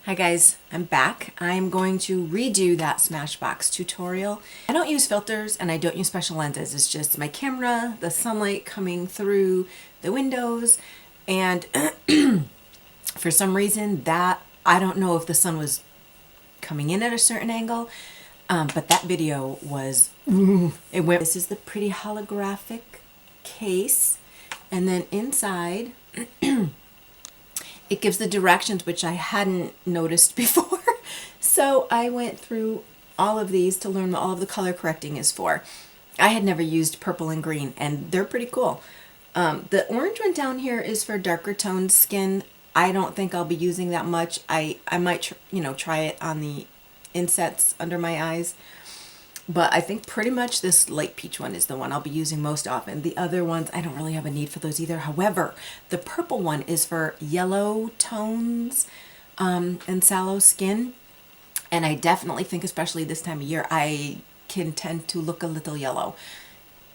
Hi guys, I'm back. I'm going to redo that Smashbox tutorial. I don't use filters and I don't use special lenses. It's just my camera, the sunlight coming through the windows, and for some reason I don't know if the sun was coming in at a certain angle, but that video was, it went. This is the pretty holographic case, and then inside it gives the directions, which I hadn't noticed before. So I went through all of these to learn what all of the color correcting is for. I had never used purple and green, and they're pretty cool. The orange one down here is for darker toned skin. I don't think I'll be using that much. I might try it on the insets under my eyes. But I think pretty much this light peach one is the one I'll be using most often. The other ones, I don't really have a need for those either. However, the purple one is for yellow tones and sallow skin. And I definitely think, especially this time of year, I can tend to look a little yellow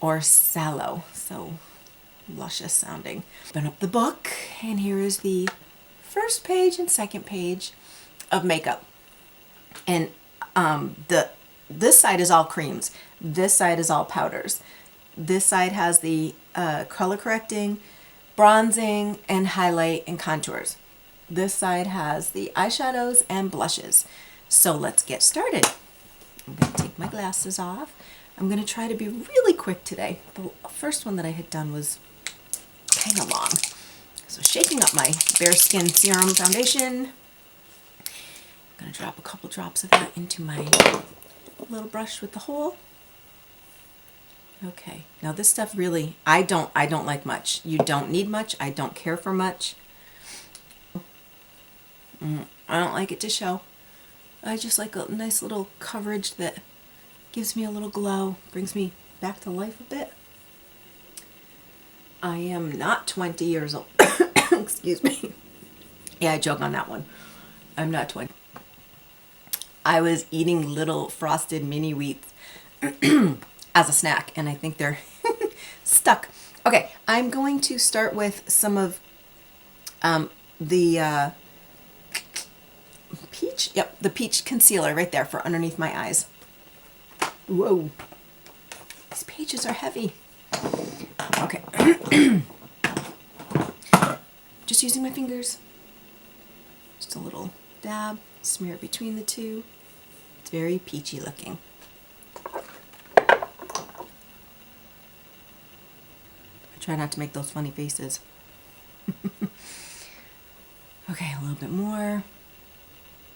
or sallow. So luscious sounding. Open up the book, and here is the first page and second page of makeup. And this side is all creams. This side is all powders. This side has the color correcting, bronzing, and highlight and contours. This side has the eyeshadows and blushes. So let's get started. I'm going to take my glasses off. I'm going to try to be really quick today. The first one that I had done was kind of long. So shaking up my Bare Skin Serum Foundation. I'm going to drop a couple drops of that into my little brush with the hole. Okay, now this stuff really, I don't like much. You don't need much. I don't care for much. I don't like it to show. I just like a nice little coverage that gives me a little glow, brings me back to life a bit. I am not 20 years old. Excuse me. Yeah, I joke on that one. I'm not 20. I was eating little frosted mini wheats as a snack, and I think they're stuck. Okay, I'm going to start with some of the peach. Yep, the peach concealer right there for underneath my eyes. Whoa, these pages are heavy. Okay, just using my fingers. Just a little dab. Smear it between the two. It's very peachy looking. I try not to make those funny faces. Okay, a little bit more.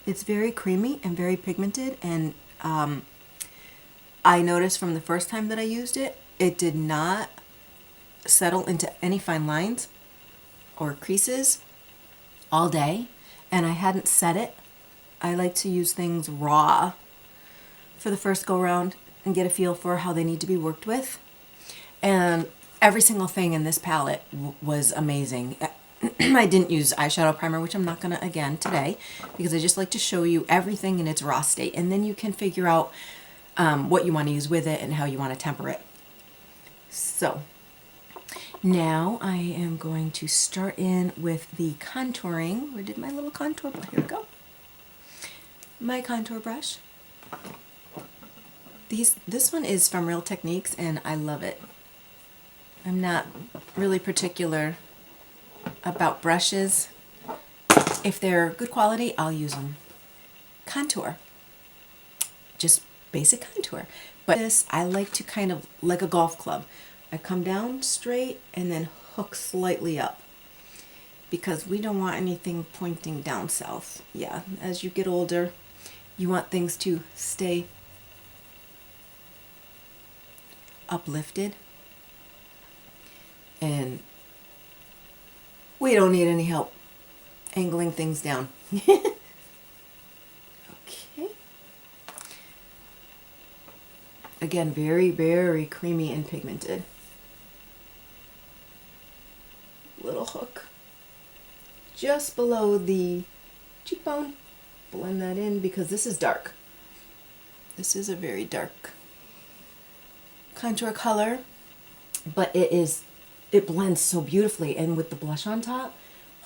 It's very creamy and very pigmented, and I noticed from the first time that I used it, it did not settle into any fine lines or creases all day, and I hadn't set it. I like to use things raw for the first go round and get a feel for how they need to be worked with. And every single thing in this palette was amazing. I didn't use eyeshadow primer, which I'm not going to again today, because I just like to show you everything in its raw state, and then you can figure out what you want to use with it and how you want to temper it. So now I am going to start in with the contouring. Where did my little contour? Here we go. My contour brush. This one is from Real Techniques, and I love it. I'm not really particular about brushes. If they're good quality, I'll use them. Contour. Just basic contour. But this, I like to kind of like a golf club. I come down straight and then hook slightly up, because we don't want anything pointing down south. Yeah, as you get older, you want things to stay uplifted, and we don't need any help angling things down. Okay. Again, very, very creamy and pigmented. Little hook just below the cheekbone. Blend that in, because this is dark. This is a very dark contour color, but it blends so beautifully, and with the blush on top,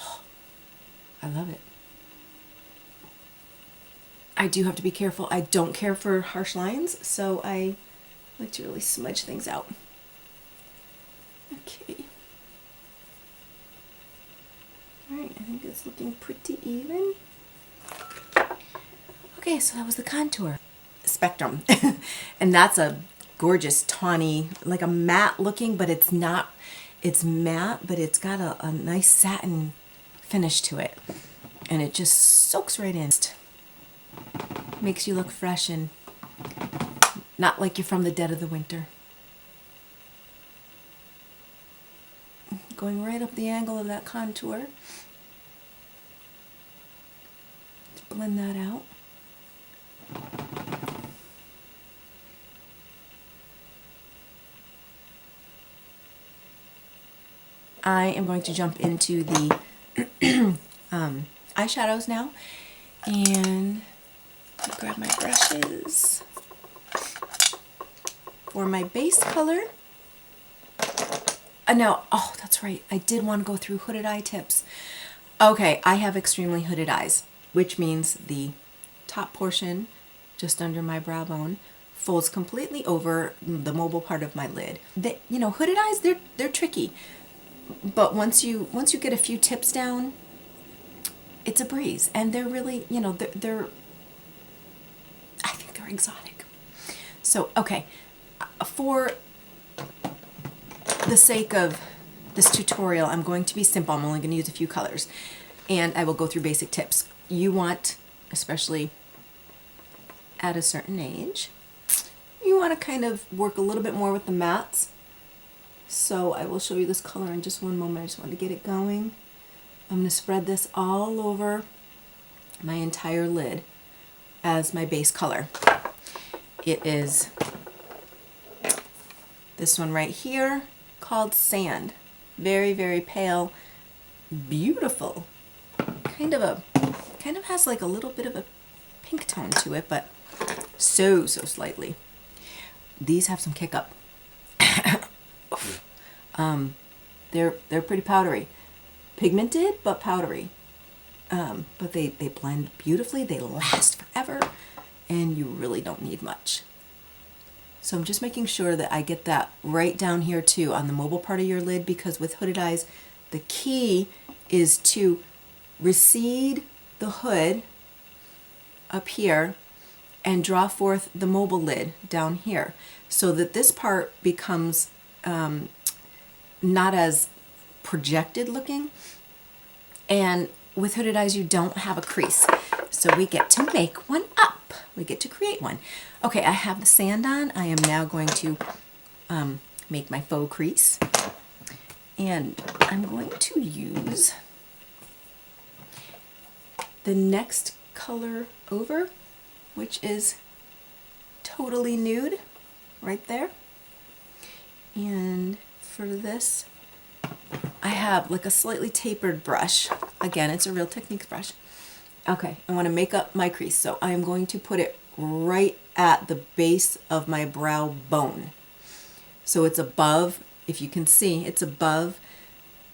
oh, I love it. I do have to be careful. I don't care for harsh lines, so I like to really smudge things out. Okay. All right, I think it's looking pretty even. Okay, so that was the contour spectrum. And that's a gorgeous tawny, like a matte looking, but it's not, it's matte, but it's got a nice satin finish to it. And it just soaks right in. Makes you look fresh and not like you're from the dead of the winter. Going right up the angle of that contour. Blend that out. I am going to jump into the eyeshadows now, and grab my brushes. For my base color, no, oh, that's right, I did want to go through hooded eye tips. Okay, I have extremely hooded eyes, which means the top portion, just under my brow bone, folds completely over the mobile part of my lid. You know, hooded eyes, they're tricky. But once you get a few tips down, it's a breeze, and they're really, you know, I think they're exotic. So, okay, for the sake of this tutorial, I'm going to be simple. I'm only going to use a few colors, and I will go through basic tips. You want, especially at a certain age, you want to kind of work a little bit more with the mattes. So I will show you this color in just one moment. I just want to get it going. I'm going to spread this all over my entire lid as my base color. It is this one right here called Sand. Very, very pale, beautiful. Kind of has like a little bit of a pink tone to it, but so slightly. These have some kick up. They're pretty powdery, pigmented but powdery, but they blend beautifully. They last forever, and you really don't need much. So I'm just making sure that I get that right down here too on the mobile part of your lid, because with hooded eyes, the key is to recede the hood up here and draw forth the mobile lid down here, so that this part becomes not as projected looking, and with hooded eyes you don't have a crease, so we get to make one up. We get to create one. Okay, I have the sand on. I am now going to make my faux crease, and I'm going to use the next color over, which is Totally Nude, right there. And for this, I have like a slightly tapered brush. Again, it's a Real Techniques brush. Okay, I want to make up my crease, so I'm going to put it right at the base of my brow bone. So it's above, if you can see, it's above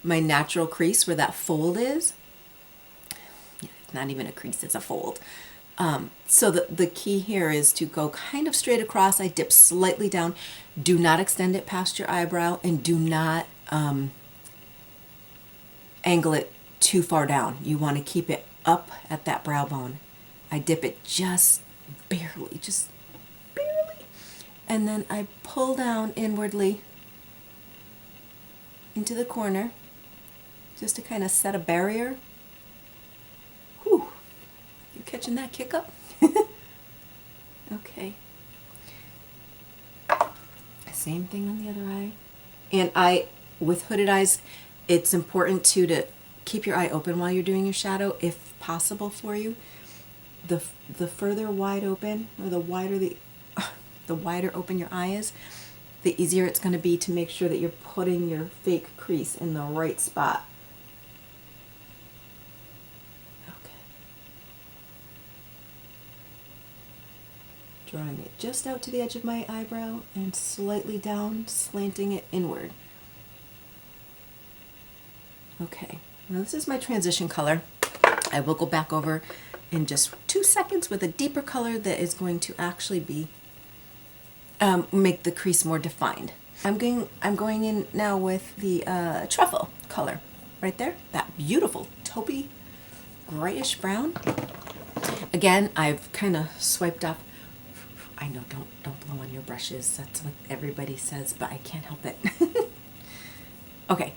my natural crease where that fold is. Yeah, it's not even a crease, it's a fold. So the key here is to go kind of straight across. I dip slightly down. Do not extend it past your eyebrow, and do not angle it too far down. You want to keep it up at that brow bone. I dip it just barely, and then I pull down inwardly into the corner just to kind of set a barrier. Whew. You catching that kick up? Okay. Same thing on the other eye. And with hooded eyes, it's important to keep your eye open while you're doing your shadow, if possible for you. The further wide open, or the wider open your eye is, the easier it's going to be to make sure that you're putting your fake crease in the right spot. Okay. Drawing it just out to the edge of my eyebrow and slightly down, slanting it inward. Okay, now this is my transition color. I will go back over in just 2 seconds with a deeper color that is going to actually be make the crease more defined. I'm going in now with the truffle color right there, that beautiful taupey grayish brown. Again, I've kind of swiped off. I know, don't blow on your brushes. That's what everybody says, but I can't help it. Okay,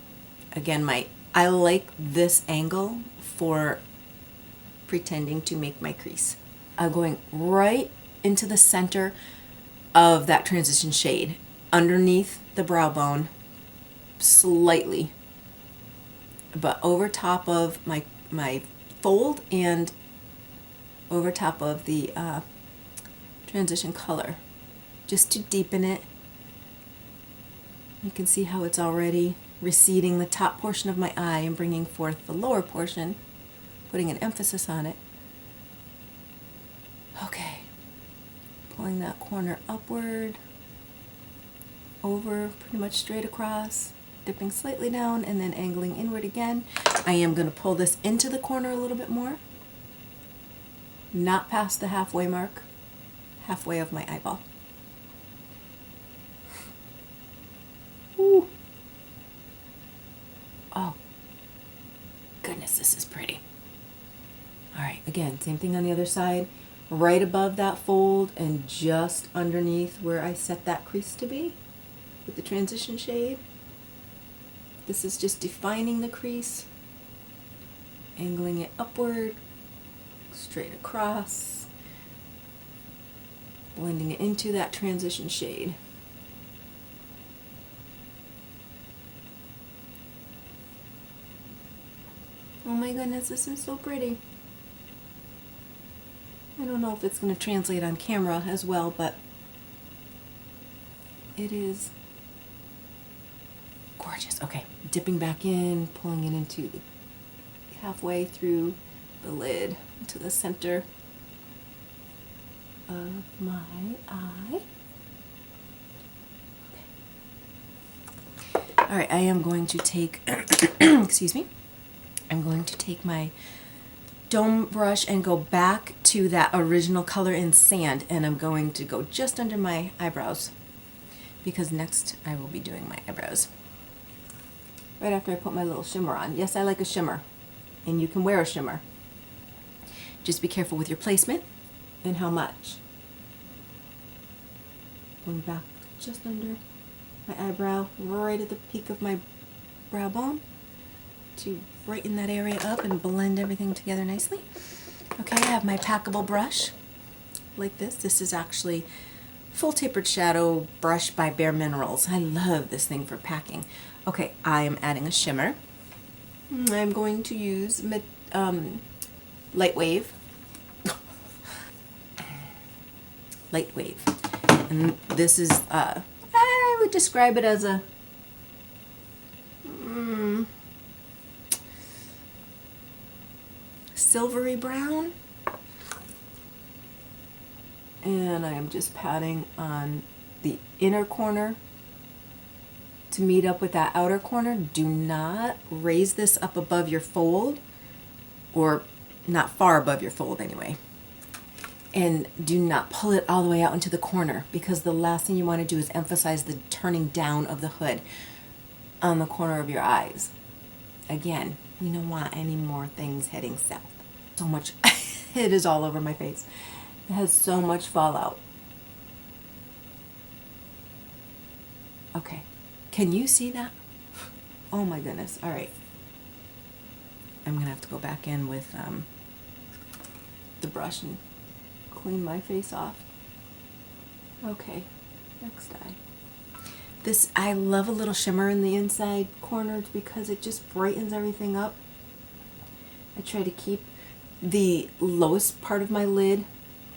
again, I like this angle for pretending to make my crease. I'm going right into the center of that transition shade, underneath the brow bone, slightly, but over top of my fold and over top of the transition color, just to deepen it. You can see how it's already receding the top portion of my eye and bringing forth the lower portion, putting an emphasis on it. Okay, pulling that corner upward, over, pretty much straight across, dipping slightly down and then angling inward again. I am going to pull this into the corner a little bit more, not past the halfway mark, halfway of my eyeball. Ooh. Oh, goodness, this is pretty. All right, again, same thing on the other side, right above that fold and just underneath where I set that crease to be with the transition shade. This is just defining the crease, angling it upward, straight across, blending it into that transition shade. Oh my goodness, this is so pretty. I don't know if it's going to translate on camera as well, but it is gorgeous. Okay, dipping back in, pulling it into the halfway through the lid into the center of my eye. Okay. All right, I am going to take, excuse me, I'm going to take my dome brush and go back to that original color in sand, and I'm going to go just under my eyebrows because next I will be doing my eyebrows. Right after I put my little shimmer on. Yes, I like a shimmer, and you can wear a shimmer. Just be careful with your placement and how much. Going back just under my eyebrow, right at the peak of my brow bone to brighten that area up and blend everything together nicely. Okay, I have my packable brush like this. This is actually Full Tapered Shadow brush by Bare Minerals. I love this thing for packing. Okay, I am adding a shimmer. I'm going to use Light Wave. Light Wave. And this is, I would describe it as a silvery brown. And I am just patting on the inner corner to meet up with that outer corner. Do not raise this up above your fold, or not far above your fold anyway. And do not pull it all the way out into the corner, because the last thing you want to do is emphasize the turning down of the hood on the corner of your eyes. Again, we don't want any more things heading south. So much, it is all over my face. It has so much fallout. Okay, can you see that? Oh my goodness. All right, I'm gonna have to go back in with the brush and clean my face off. Okay, next eye. This, I love a little shimmer in the inside corners because it just brightens everything up. I try to keep the lowest part of my lid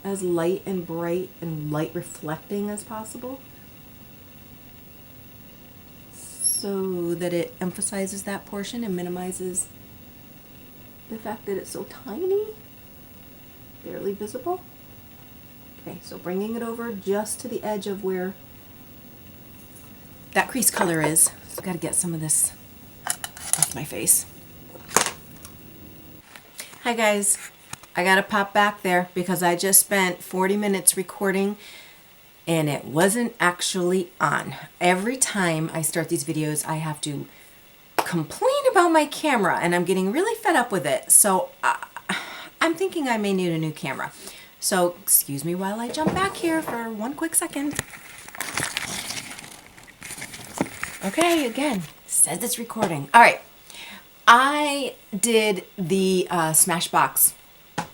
as light and bright and light reflecting as possible, so that it emphasizes that portion and minimizes the fact that it's so tiny, barely visible. Okay, so bringing it over just to the edge of where that crease color is. So I've got to get some of this off my face. Hi guys. I gotta pop back there because I just spent 40 minutes recording and it wasn't actually on. Every time I start these videos, I have to complain about my camera and I'm getting really fed up with it. So I'm thinking I may need a new camera. So excuse me while I jump back here for one quick second. Okay, again, says it's recording. All right, I did the Smashbox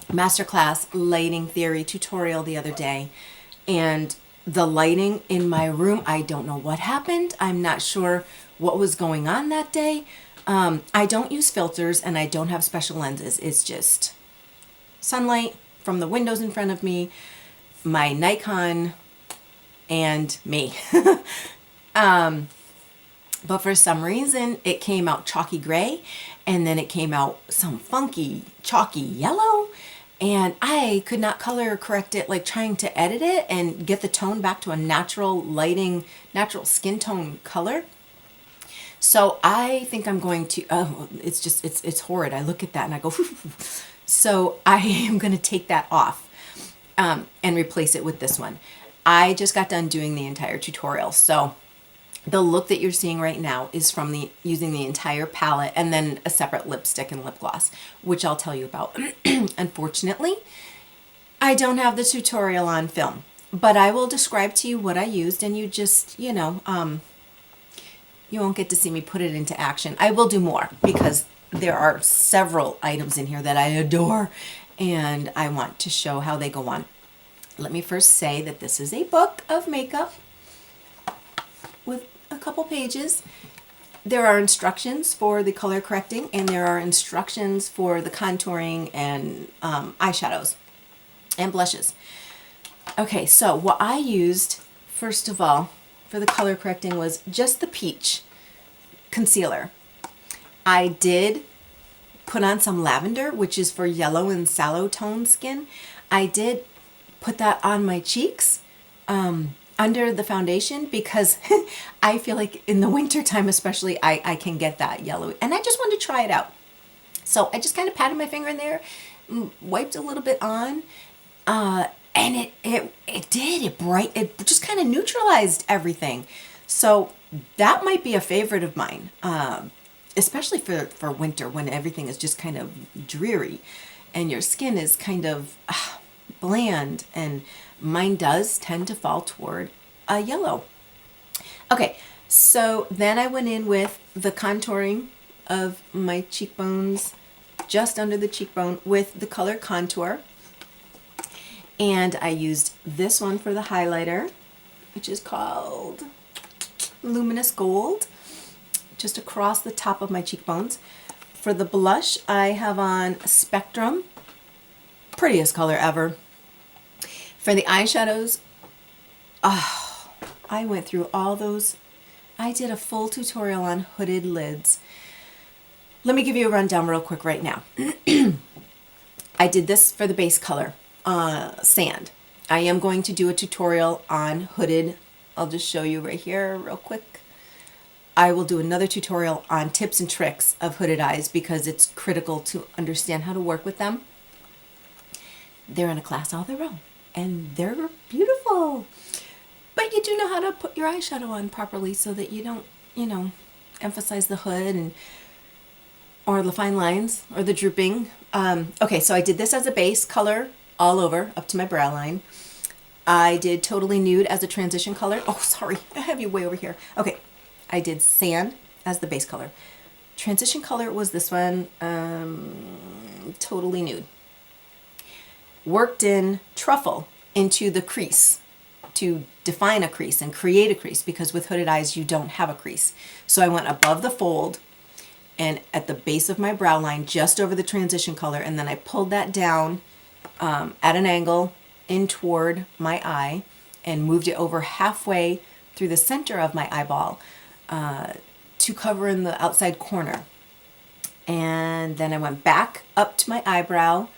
Masterclass lighting theory tutorial the other day, and the lighting in my room, I don't know what happened. I'm not sure what was going on that day. I don't use filters and I don't have special lenses. It's just sunlight from the windows in front of me, my Nikon, and me. But for some reason, it came out chalky gray, and then it came out some funky chalky yellow, and I could not color correct it, like trying to edit it and get the tone back to a natural lighting, natural skin tone color. So I think I'm going to, oh, it's just, it's horrid. I look at that and I go, so I am going to take that off and replace it with this one. I just got done doing the entire tutorial, so the look that you're seeing right now is from using the entire palette and then a separate lipstick and lip gloss, which I'll tell you about. Unfortunately, I don't have the tutorial on film, but I will describe to you what I used, and you just, you know, you won't get to see me put it into action. I will do more because there are several items in here that I adore and I want to show how they go on. Let me first say that this is a book of makeup with a couple pages. There are instructions for the color correcting and there are instructions for the contouring and eyeshadows and blushes. Okay, so what I used first of all for the color correcting was just the peach concealer. I did put on some lavender, which is for yellow and sallow tone skin. I did put that on my cheeks under the foundation because I feel like in the winter time especially I can get that yellow, and I just wanted to try it out. So I just kind of patted my finger in there, wiped a little bit on, and it just kind of neutralized everything. So that might be a favorite of mine, especially for winter when everything is just kind of dreary and your skin is kind of bland, and mine does tend to fall toward a yellow. Okay, so then I went in with the contouring of my cheekbones, just under the cheekbone, with the color contour. And I used this one for the highlighter, which is called Luminous Gold, just across the top of my cheekbones. For the blush, I have on Spectrum, prettiest color ever. For the eyeshadows, I went through all those. I did a full tutorial on hooded lids. Let me give you a rundown real quick right now. I did this for the base color, sand. I am going to do a tutorial on hooded. I'll just show you right here real quick. I will do another tutorial on tips and tricks of hooded eyes because it's critical to understand how to work with them. They're in a class all their own, and they're beautiful. But you do know how to put your eyeshadow on properly so that you don't, you know, emphasize the hood or the fine lines or the drooping. Okay, so I did this as a base color all over up to my brow line. I did Totally Nude as a transition color. Oh, sorry, I have you way over here. Okay, I did Sand as the base color. Transition color was this one, Totally Nude. Worked in Truffle into the crease to define a crease and create a crease, because with hooded eyes you don't have a crease. So I went above the fold and at the base of my brow line just over the transition color, and then I pulled that down at an angle in toward my eye and moved it over halfway through the center of my eyeball to cover in the outside corner. And then I went back up to my eyebrow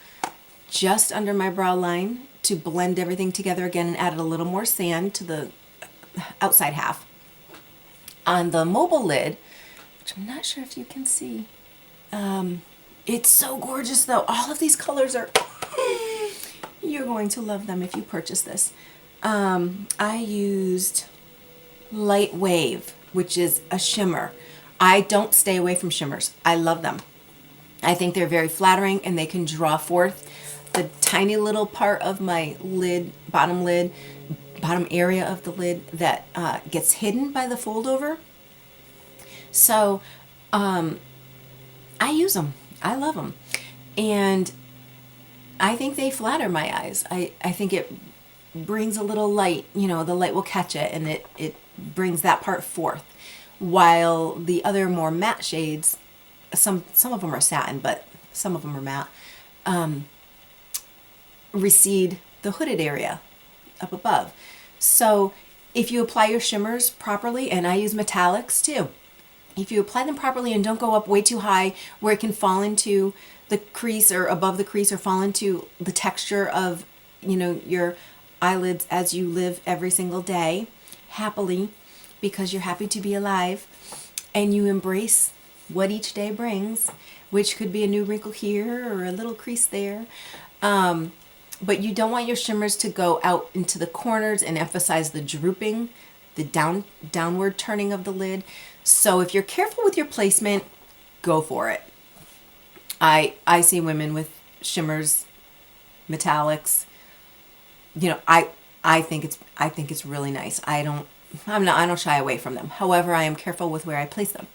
just under my brow line to blend everything together again and added a little more sand to the outside half. On the mobile lid, which I'm not sure if you can see, it's so gorgeous though. All of these colors are You're going to love them if you purchase this. I used Light Wave, which is a shimmer. I don't stay away from shimmers. I love them. I think they're very flattering and they can draw forth the tiny little part of my lid, bottom area of the lid that gets hidden by the fold over. So I use them. I love them. And I think they flatter my eyes. I think it brings a little light, you know, the light will catch it and it brings that part forth. While the other more matte shades, some of them are satin, but some of them are matte, recede the hooded area up above. So if you apply your shimmers properly, and I use metallics too, if you apply them properly and don't go up way too high where it can fall into the crease or above the crease or fall into the texture of, you know, your eyelids as you live every single day happily, because you're happy to be alive and you embrace what each day brings, which could be a new wrinkle here or a little crease there. But you don't want your shimmers to go out into the corners and emphasize the drooping, the downward turning of the lid. So if you're careful with your placement, go for it. I see women with shimmers, metallics. You know, I think it's really nice. I don't shy away from them. However, I am careful with where I place them.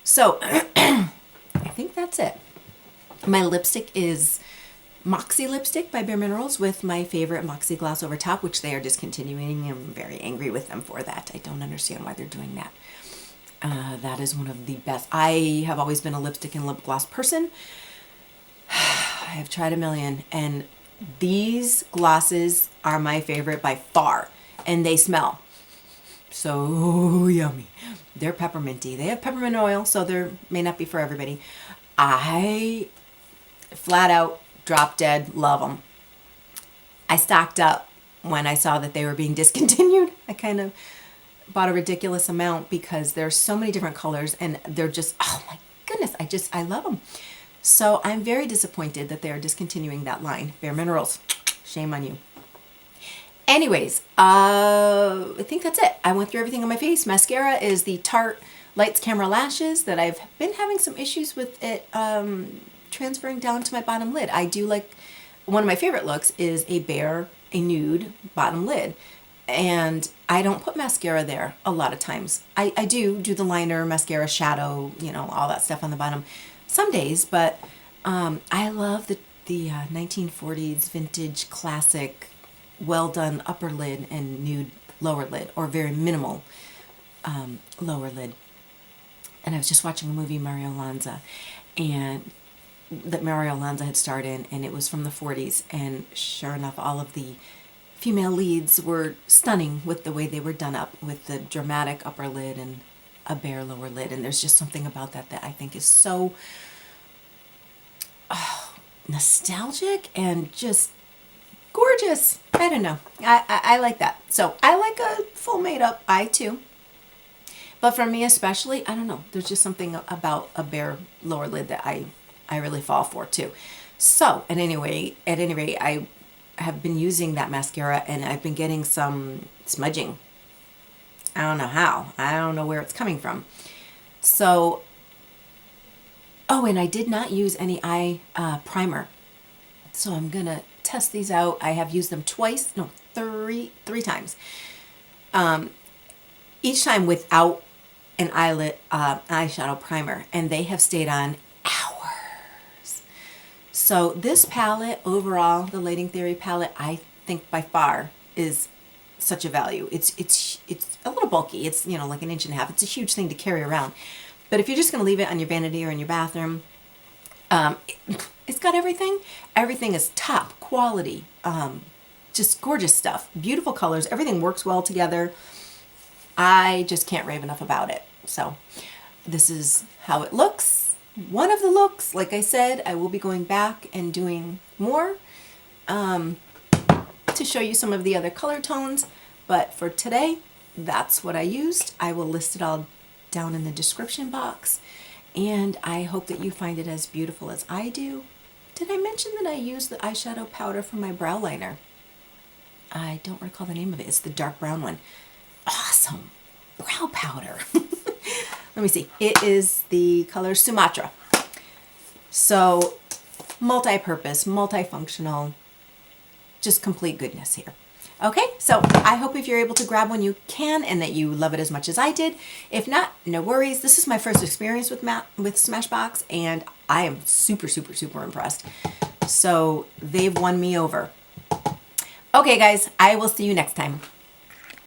So I think that's it. My lipstick is Moxie lipstick by Bare Minerals with my favorite Moxie gloss over top, which they are discontinuing. I'm very angry with them for that. I don't understand why they're doing that. That is one of the best. I have always been a lipstick and lip gloss person. I have tried a million, and these glosses are my favorite by far, and they smell so yummy. They're pepperminty. They have peppermint oil, so they may not be for everybody. I flat out drop dead love them. I stocked up when I saw that they were being discontinued. I kind of bought a ridiculous amount because there's so many different colors and they're just, oh my goodness, I love them. So I'm very disappointed that they are discontinuing that line. Bare Minerals, shame on you. Anyways, I think that's it. I went through everything on my face. Mascara is the Tarte Lights Camera Lashes that I've been having some issues with it transferring down to my bottom lid. I do like, one of my favorite looks is a nude bottom lid. And I don't put mascara there a lot of times. I do the liner, mascara, shadow, you know, all that stuff on the bottom some days, but I love the 1940s vintage classic well done upper lid and nude lower lid, or very minimal lower lid. And I was just watching a movie, Mario Lanza, and that Mario Lanza had starred in, and it was from the 40s, and sure enough, all of the female leads were stunning with the way they were done up, with the dramatic upper lid and a bare lower lid. And there's just something about that I think is so nostalgic and just gorgeous. I don't know. I like that. So I like a full made up eye too. But for me especially, I don't know. There's just something about a bare lower lid that I really fall for too. So at any rate, I have been using that mascara and I've been getting some smudging. I don't know how. I don't know where it's coming from. So, oh, and I did not use any eye primer. So I'm going to test these out. I have used them three times. Each time without an eyeshadow primer, and they have stayed on hours. So this palette overall, the Lighting Theory palette, I think by far is such a value. It's a little bulky. It's, you know, like 1.5 inches. It's a huge thing to carry around. But if you're just going to leave it on your vanity or in your bathroom, it's got everything. Everything is top quality. Just gorgeous stuff. Beautiful colors. Everything works well together. I just can't rave enough about it. So this is how it looks. One of the looks, like I said, I will be going back and doing more to show you some of the other color tones. But for today, that's what I used. I will list it all down in the description box. And I hope that you find it as beautiful as I do. Did I mention that I use the eyeshadow powder from my brow liner? I don't recall the name of it. It's the dark brown one. Awesome brow powder. Let me see. It is the color Sumatra. So multi-purpose, multifunctional, just complete goodness here. Okay, so I hope if you're able to grab one, you can, and that you love it as much as I did. If not, no worries. This is my first experience with Smashbox, and I am super, super, super impressed. So they've won me over. Okay, guys, I will see you next time.